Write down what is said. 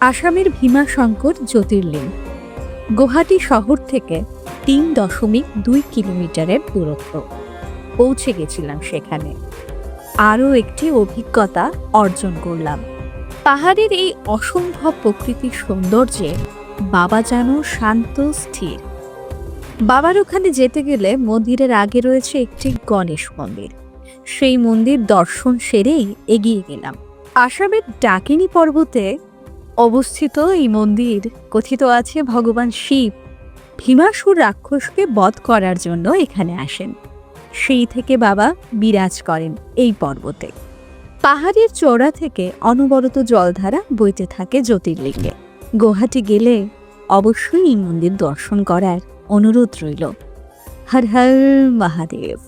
আসামের ভীমাশঙ্কর জ্যোতির্লিঙ্গ গুয়াহাটি শহর থেকে ৩.২ কিলোমিটারের দূরত্ব। পৌঁছে গেছিলাম সেখানে। আরও একটি অভিজ্ঞতা অর্জন করলাম। পাহাড়ের এই অসম্ভব প্রকৃতির সৌন্দর্যে বাবা যেন শান্ত স্থির। বাবার ওখানে যেতে গেলে মন্দিরের আগে রয়েছে একটি গণেশ মন্দির। সেই মন্দির দর্শন সেরেই এগিয়ে গেলাম। আসামের ডাকিনী পর্বতে অবস্থিত এই মন্দির কথিত আছে ভগবান শিব ভীমাসুর রাক্ষসকে বধ করার জন্য এখানে আসেন। সেই থেকে বাবা বিরাজ করেন এই পর্বতে। পাহাড়ের চূড়া থেকে অনবরত জলধারা বইতে থাকে জ্যোতির্লিঙ্গে। গুয়াহাটি গেলে অবশ্যই এই মন্দির দর্শন করার অনুরোধ রইল। হর হর মহাদেব।